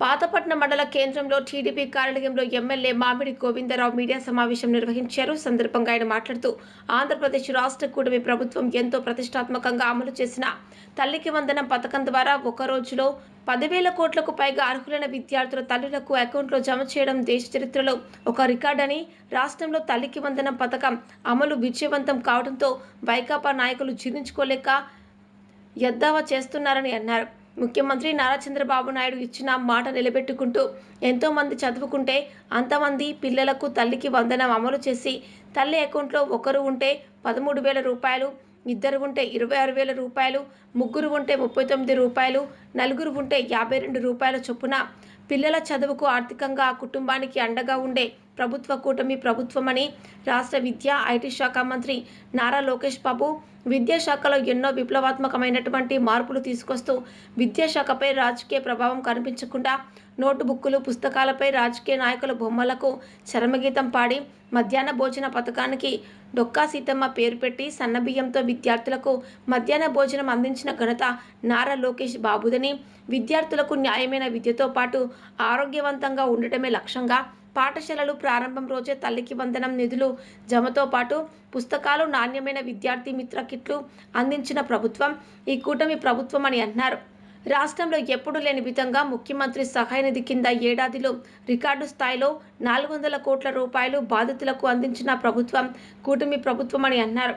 పాతపట్నం మండల కేంద్రంలో టీడీపీ కార్యాలయంలో ఎమ్మెల్యే మామిడి గోవిందరావు మీడియా సమావేశం నిర్వహించారు. సందర్భంగా ఆయన మాట్లాడుతూ ఆంధ్రప్రదేశ్ రాష్ట్ర కూటమి ప్రభుత్వం ఎంతో ప్రతిష్టాత్మకంగా అమలు చేసిన తల్లికి వందనం పథకం ద్వారా ఒక రోజులో 10,000 కోట్లకు పైగా అర్హులైన విద్యార్థుల తల్లులకు అకౌంట్లో జమ చేయడం దేశ చరిత్రలో ఒక రికార్డని, రాష్ట్రంలో తల్లికి వందనం పథకం అమలు విజయవంతం కావడంతో వైకాపా నాయకులు జీర్ణించుకోలేక ఎద్దావా చేస్తున్నారని అన్నారు. ముఖ్యమంత్రి నారా చంద్రబాబు నాయుడు ఇచ్చిన మాట నిలబెట్టుకుంటూ ఎంతోమంది చదువుకుంటే అంతమంది పిల్లలకు తల్లికి వందనం అమలు చేసి తల్లి అకౌంట్లో ఒకరు ఉంటే 13,000 రూపాయలు, ఇద్దరు ఉంటే 26,000 రూపాయలు, ముగ్గురు ఉంటే 39 రూపాయలు, నలుగురు ఉంటే 52 రూపాయల చొప్పున పిల్లల చదువుకు ఆర్థికంగా ఆ కుటుంబానికి అండగా ఉండే ప్రభుత్వ కూటమి ప్రభుత్వమని రాష్ట్ర విద్యా ఐటీ శాఖ మంత్రి నారా లోకేష్ బాబు విద్యాశాఖలో ఎన్నో విప్లవాత్మకమైనటువంటి మార్పులు తీసుకొస్తూ విద్యాశాఖపై రాజకీయ ప్రభావం కనిపించకుండా నోటుబుక్కులు, పుస్తకాలపై రాజకీయ నాయకుల బొమ్మలకు చరమగీతం పాడి మధ్యాహ్న భోజన పథకానికి డొక్కా సీతమ్మ పేరు పెట్టి సన్నబియ్యంతో విద్యార్థులకు మధ్యాహ్న భోజనం అందించిన ఘనత నారా లోకేష్ బాబుదని, విద్యార్థులకు న్యాయమైన విద్యతో పాటు ఆరోగ్యవంతంగా ఉండటమే లక్ష్యంగా పాఠశాలలు ప్రారంభం రోజే తల్లికి వందనం నిధులు జమతో పాటు పుస్తకాలు, నాణ్యమైన విద్యార్థి మిత్ర కిట్లు అందించిన ప్రభుత్వం ఈ కూటమి ప్రభుత్వం అని అన్నారు. రాష్ట్రంలో ఎప్పుడూ లేని విధంగా ముఖ్యమంత్రి సహాయ నిధి కింద ఏడాదిలో రికార్డు స్థాయిలో 400 కోట్ల రూపాయలు బాధితులకు అందించిన ప్రభుత్వం కూటమి ప్రభుత్వం అని అన్నారు.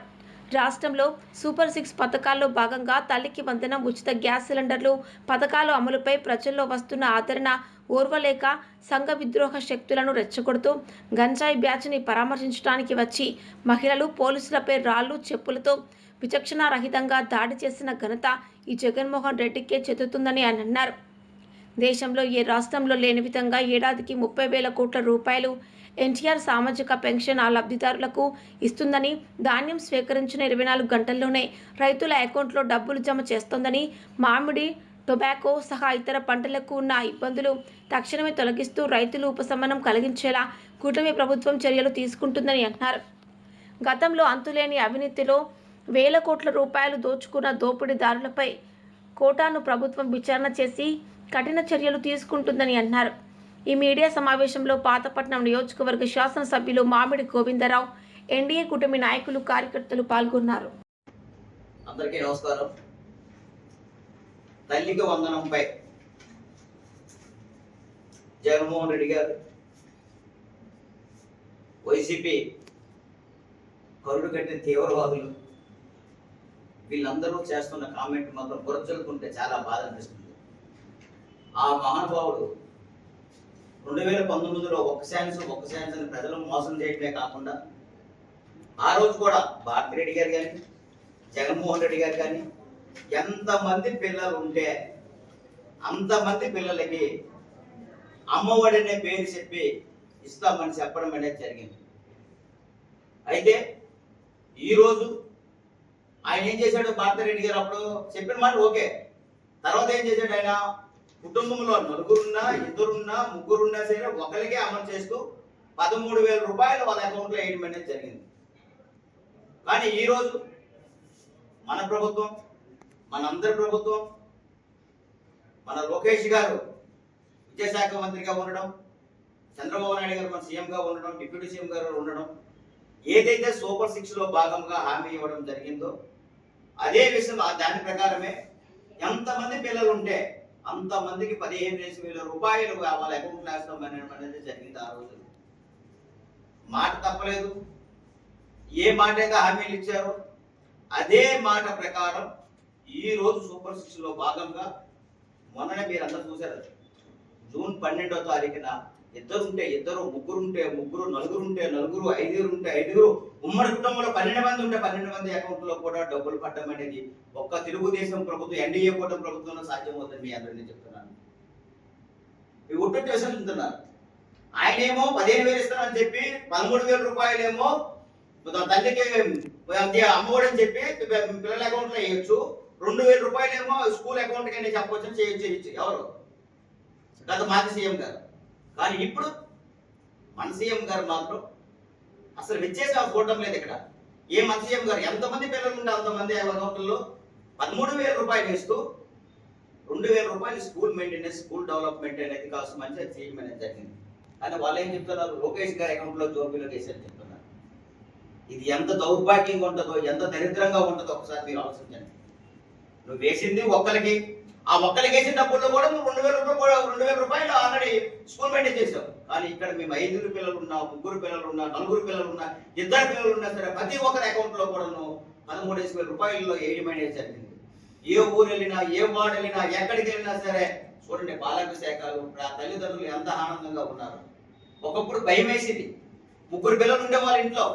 రాష్ట్రంలో సూపర్ 6 పథకాల్లో భాగంగా తల్లికి వందనం, ఉచిత గ్యాస్ సిలిండర్లు పథకాల అమలుపై ప్రజల్లో వస్తున్న ఆదరణ ఓర్వలేక సంఘ విద్రోహ శక్తులను రెచ్చగొడుతూ గంజాయి బ్యాచ్ని పరామర్శించడానికి వచ్చి మహిళలు, పోలీసులపై రాళ్లు, చెప్పులతో విచక్షణారహితంగా దాడి చేసిన ఘనత ఈ జగన్మోహన్ రెడ్డికే చెందుతుందని ఆయన అన్నారు. దేశంలో ఏ రాష్ట్రంలో లేని విధంగా ఏడాదికి 30,000 కోట్ల రూపాయలు ఎన్టీఆర్ సామాజిక పెన్షన్ ఆ లబ్ధిదారులకు ఇస్తుందని, ధాన్యం స్వీకరించిన 24 గంటల్లోనే రైతుల అకౌంట్లో డబ్బులు జమ చేస్తోందని, మామిడి, టొబాకో సహా ఇతర పంటలకు ఉన్న ఇబ్బందులు తక్షణమే తొలగిస్తూ రైతులు ఉపశమనం కలిగించేలా కూటమి ప్రభుత్వం చర్యలు తీసుకుంటుందని అన్నారు. గతంలో అంతులేని అవినీతిలో వేల కోట్ల రూపాయలు దోచుకున్న దోపిడీదారులపై కోటాను ప్రభుత్వం విచారణ చేసి కఠిన చర్యలు తీసుకుంటుందని అన్నారు. ఈ మీడియా సమావేశంలో పాతపట్నం నియోజకవర్గ శాసనసభ్యులు మామిడి గోవిందరావు, ఎన్డీఏ కూటమి నాయకులు, కార్యకర్తలు పాల్గొన్నారు. అందరికీ నమస్కారం. తల్లికి వందనంపై జగన్మోహన్ రెడ్డి గారు, వైసీపీ కరుడు కట్టిన తీవ్రవాదులు వీళ్ళందరూ చేస్తున్న కామెంట్ మాత్రం గురజలుకుంటే చాలా బాధ అనిపిస్తుంది. ఆ మహానుభావుడు 2019లో ఒక్క ఛాన్స్ అని ప్రజలను మోసం చేయడమే కాకుండా ఆ రోజు కూడా భారతిరెడ్డి గారు కానీ, జగన్మోహన్ రెడ్డి గారు కానీ ఎంతమంది పిల్లలు ఉంటే అంతమంది పిల్లలకి అమ్మఒడి అనే పేరు చెప్పి ఇస్తామని చెప్పడం అనేది జరిగింది. అయితే ఈరోజు ఆయన ఏం చేశాడు, భారతిరెడ్డి గారు అప్పుడు చెప్పిన మాట ఓకే, తర్వాత ఏం చేశాడు, ఆయన కుటుంబంలో నలుగురున్నా, ఇద్దరున్నా, ముగ్గురున్నా సరే ఒకరికే అమలు చేస్తూ 13,000 రూపాయలు వాళ్ళ అకౌంట్లో వేయడం అనేది జరిగింది. కానీ ఈరోజు మన ప్రభుత్వం, మనందరి ప్రభుత్వం, మన లోకేష్ గారు విద్యాశాఖ మంత్రిగా ఉండడం, చంద్రబాబు నాయుడు గారు మన సీఎంగా ఉండడం, డిప్యూటీ సీఎం గారు ఉండడం, ఏదైతే సూపర్ 6లో భాగంగా హామీ ఇవ్వడం జరిగిందో అదే విషయం, దాని ప్రకారమే ఎంతమంది పిల్లలు ఉంటే అంతమందికి 15,000 రూపాయలు వాళ్ళ అకౌంట్లో వేస్తాం అనేది జరిగింది. ఆ రోజు మాట తప్పలేదు. ఏ మాట అయితే హామీలు ఇచ్చారో అదే మాట ప్రకారం ఈ రోజు సూపర్ 6లో భాగంగా మొన్ననే మీరు అందరూ చూశారు, జూన్ 12వ తారీఖున ఇద్దరుంటే ఇద్దరు, ముగ్గురుంటే ముగ్గురు, నలుగురుంటే నలుగురు, ఐదుగురుంటే ఐదుగురు, ఉమ్మడి కుటుంబంలో 12 మంది ఉంటే 12 మంది అకౌంట్లో కూడా డబ్బులు పడడం అనేది ఒక్క తెలుగుదేశం ప్రభుత్వం, ఎన్డీఏ కూటమి ప్రభుత్వంలో సాధ్యమవుతుంది. మీ అందరినీ చెప్తున్నాను. ఈ ఒట్టు చేసి చెప్తున్నారు. ఆయన ఏమో 15,000 ఇస్తానని చెప్పి 13,000 రూపాయలేమో తల్లికి అమ్మఒడి అని చెప్పి పిల్లల అకౌంట్లో వేయొచ్చు, 2,000 రూపాయలేమో స్కూల్ అకౌంట్కి అని చెప్పవచ్చు అని చేయొచ్చు. ఎవరు? గత మాజీ సీఎం గారు. కానీ ఇప్పుడు మన సీఎం గారు మాత్రం అసలు వ్యత్యాసం చూడడం లేదు. ఇక్కడ ఏ మన సీఎం గారు ఎంతమంది పిల్లలు ఉంటే అంతమంది అకౌంట్లో 13,000 రూపాయలు వేస్తూ 2,000 రూపాయలు స్కూల్ మెయింటెనెన్స్, స్కూల్ డెవలప్మెంట్ అనేది కాస్ట్ మంచి అది చేయడం అనేది జరిగింది. కానీ వాళ్ళు ఏం చెప్తున్నారు, లోకేష్ గారి అకౌంట్లో జోబీలో వేసారని చెప్తున్నారు. ఇది ఎంత దౌర్భాగ్యంగా ఉంటుందో, ఎంత దరిద్రంగా ఉంటుందో ఒకసారి మీరు ఆలోచించండి. నువ్వు వేసింది ఒక్కరికి, ఆ ఒక్కరికి వేసిన డబ్బుల్లో కూడా నువ్వు 2,000 రూపాయలు ఆల్రెడీ స్కూల్ మెయింటైన్ చేసావు. కానీ ఇక్కడ మేము 5 పిల్లలు ఉన్నా, 3 పిల్లలు ఉన్నా, 4 పిల్లలు ఉన్నా, 2 పిల్లలు ఉన్నా సరే ప్రతి ఒక్కరి అకౌంట్లో కూడా నువ్వు 13,000 రూపాయల్లో వేయడం అనేది జరిగింది. ఏ ఊరు వెళ్ళినా, ఏ వార్డు వెళ్ళినా, ఎక్కడికి వెళ్ళినా సరే చూడండి, బాలాభిషేకాలు తల్లిదండ్రులు ఎంత ఆనందంగా ఉన్నారు. ఒకప్పుడు భయం వేసింది. 3 పిల్లలు ఉండేవాళ్ళు ఇంట్లో,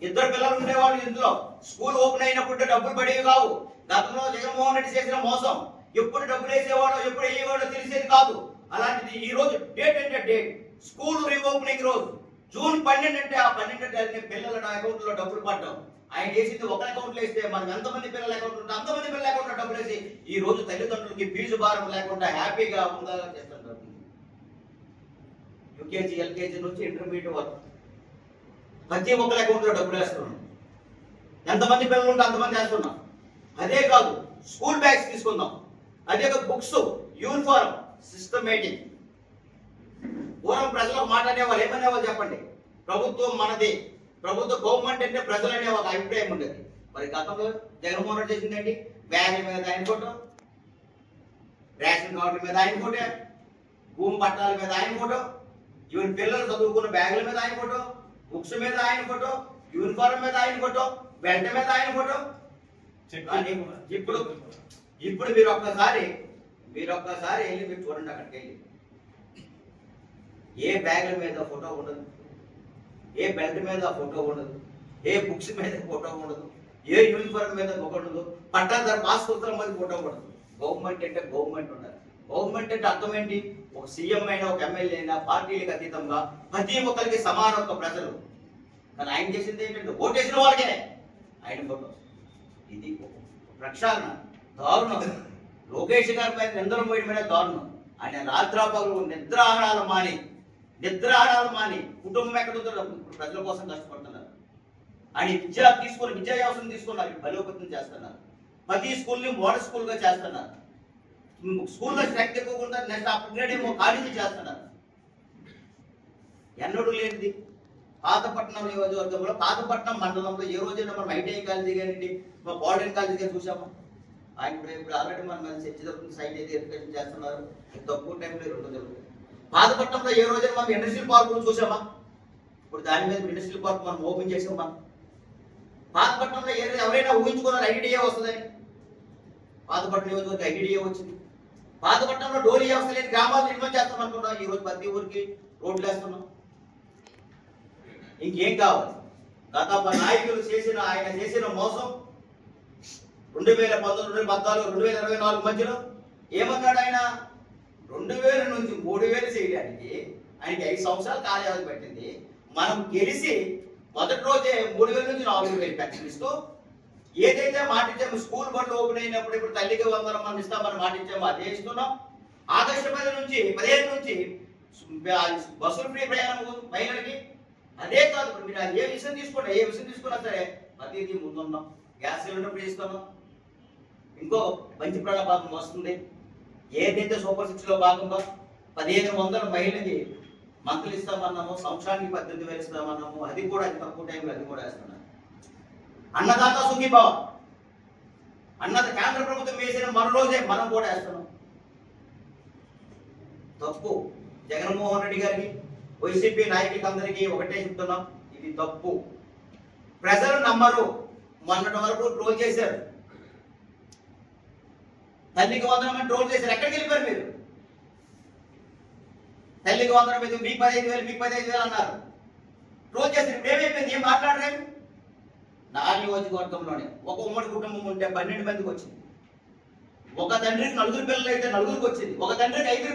2 పిల్లలు ఉండేవాళ్ళు ఇంట్లో. స్కూల్ ఓపెన్ అయినప్పుడు డబ్బులు పడేవి కావు. గతంలో జగన్మోహన్ రెడ్డి చేసిన మోసం, ఎప్పుడు డబ్బులు వేసేవాడో ఎప్పుడు వేయేవాడో తెలిసేది కాదు. అలాంటిది ఈ రోజు డేట్ అంటే డేట్, స్కూల్ రీఓపెనింగ్ రోజు జూన్ 12 అంటే ఆ 12 తారీఖున పిల్లల అకౌంట్ లో డబ్బులు పడ్డాం. ఆయన వేసింది ఒక అకౌంట్ లో వేస్తే మనం ఎంతమంది పిల్లల అకౌంట్ ఉంటే అంతమంది పిల్లల అకౌంట్ లో డబ్బులు వేసి ఈ రోజు తల్లిదండ్రులకి ఫీజు భారం లేకుండా హ్యాపీగా ఉందా చేస్తుంటారు. యూకేజీ, ఎల్కేజీ నుంచి ఇంటర్మీడియట్ వరకు ప్రతి ఒక్కరి అకౌంట్ లో డబ్బులు వేస్తున్నాం. ఎంతమంది పిల్లలు ఉంటే అంతమంది వేస్తున్నాం. అదే కాదు, స్కూల్ బ్యాగ్స్ తీసుకుందాం, అదే బుక్స్, యూనిఫారం, సిస్టమేటిక్. పూర్వం ప్రజలకు మాట్లాడేవాళ్ళు ఏమనేవాళ్ళు చెప్పండి, ప్రభుత్వం మనది, ప్రభుత్వ గవర్నమెంట్ అంటే ప్రజలు అనే ఒక అభిప్రాయం ఉండేది. మరి గతంలో జగన్మోహన్ రెడ్డి చేసిందండి, బ్యాగుల మీద ఆయన ఫోటో, రేషన్ కార్డుల మీద ఆయన ఫోటో, భూమి పట్టాల మీద ఆయన ఫోటో, ఈవెన్ పిల్లలు చదువుకున్న బ్యాగుల మీద ఆయన ఫోటో, బుక్స్ మీద ఆయన ఫోటో, యూనిఫారం మీద ఆయన ఫోటో, బెల్ట్ మీద ఆయన ఫోటో. ఇప్పుడు మీరు ఒక్కసారి వెళ్ళి మీరు చూడండి, అక్కడికి వెళ్ళి ఏ బ్యాగుల మీద ఫోటో ఉండదు, ఏ బెల్ట్ మీద ఫోటో ఉండదు, ఏ బుక్స్ మీద ఫోటో ఉండదు, ఏ యూనిఫామ్ మీద ఫోటో ఉండదు, పట్టాదారు పాస్ పుస్తకం మీద ఫోటో ఉండదు. గవర్నమెంట్ అంటే గవర్నమెంట్ ఉండాలి. గవర్నమెంట్ అంటే అర్థం ఏంటి, ఒక సీఎం అయినా, ఒక ఎమ్మెల్యే అయినా పార్టీలకు అతీతంగా ప్రతి ఒక్కరికి సమానం ఒక ప్రజలు. కానీ ఆయన చేసింది ఏంటంటే ఓటేసిన వాళ్ళకే ఆయన ఫోటో. ఇది ప్రక్షాళన దారుణం. లోకేష్ గారి పైన నిందలు పోయడం మీద దారుణం. ఆయన రాత్రాపగలు నిద్రాహారాలు మాని కుటుంబం ఎక్కడుందో ప్రజల కోసం కష్టపడుతున్నారు. ఆయన విద్యా వ్యవస్థను తీసుకున్నారు, బలోపేతం చేస్తున్నారు. ప్రతి స్కూల్ని మోడల్ స్కూల్ గా చేస్తున్నారు. స్కూల్లో స్ట్రెంగ్త్ ఎక్కువగా నెక్స్ట్ అప్గ్రేడ్ ఏమో కాలేజీ చేస్తున్నారు. ఎన్నడూ లేనిది పాతపట్నం నియోజకవర్గంలో, పాతపట్నం మండలంలో ఏ రోజైనా మనం ఐటీఐ కాలేజీ కానీ మా పాలిటెక్నిక్ కాలేజీ కానీ చూసామా? ఆయన ఇప్పుడు ఆల్రెడీ మనం చర్చ జరుగుతుంది, సైట్ అయితే ఎడ్యుకేషన్ చేస్తున్నారు. తక్కువ టైంలో 2 జరుగుతుంది. పాతపట్నంలో ఏ రోజైనా మనం ఇండస్ట్రియల్ పార్కులు చూసామా? ఇప్పుడు దాని మీద ఇండస్ట్రియల్ పార్క్ మనం ఓపెన్ చేసామా? పాతపట్నంలో ఎవరైనా ఊహించుకున్నారు ఐటీడీఏ వస్తుందని? పాతపట్నం నియోజకవర్గం ఐటీడీఏ వచ్చింది. పాతపట్నంలో డోలీ వ్యవస్థ లేని గ్రామాలు నిర్మాణం చేస్తాం అనుకున్నాం. ఈ రోజు ప్రతి ఊరికి రోడ్లు వేస్తున్నాం. ఇంకేం కావాలి? గత నాయకులు ఆయన చేసిన మోసం 2019, 2014, 2024 మధ్యలో ఏమన్నాడు ఆయన? 2000 నుంచి 3000 చేయడానికి ఆయనకి 5 సంవత్సరాలు కాలావధి పట్టింది. మనం గెలిచి మొదటి రోజే 3000 నుంచి 4000 పెన్షన్ ఇస్తూ ఏదైతే మాట ఇచ్చామో, స్కూల్ బడులు ఓపెన్ అయినప్పుడు ఇప్పుడు తల్లికి 100 మనం ఇస్తామని మాట ఇచ్చామో అదే ఇస్తున్నాం. ఆగస్టు 15 నుంచి బస్సులు ఫ్రీ ప్రయాణం మహిళలకి. అదే కాదు, మీరు ఏ విషయం తీసుకోండి, ఏ విషయం తీసుకున్నా సరే ప్రతిదీ ముందున్నాం. గ్యాస్ సిలిండర్ ఫ్రీ ఇస్తున్నాం. ఇంకో మంచి ప్రభావం వస్తుంది. ఏదైతే సూపర్ 6 లో భాగంగా 1500 మహిళలకి మంత్లు ఇస్తామన్నాము, సంవత్సరానికి 18,000 ఇస్తామన్నాము. అది కూడా అది తక్కువ టైంలో అది కూడా వేస్తున్నాం. అన్నదాత సుఖీభావ కేంద్ర ప్రభుత్వం వేసిన మరో రోజే మనం కూడా వేస్తున్నాం. తప్పు. జగన్మోహన్ రెడ్డి గారికి, వైసీపీ నాయకులకి అందరికీ ఒకటే చెప్తున్నాం, ఇది తప్పు. ప్రజలు నమ్మరు. మొన్నటి వరకు ట్రోల్ చేశారు, తల్లికి 100 ట్రోల్ చేశారు. ఎక్కడికి వెళ్ళిపోయారు మీరు? తల్లికి 100 మీకు 15,000 అన్నారు. ట్రోల్ చేశారు. ఏమైపోయింది? ఏం మాట్లాడరేమి? నా నియోజకవర్గంలోనే ఒక ఉమ్మడి కుటుంబం ఉంటే 12 మందికి వచ్చింది. ఒక తండ్రికి 4 పిల్లలు అయితే 4కి వచ్చింది. ఒక తండ్రికి 5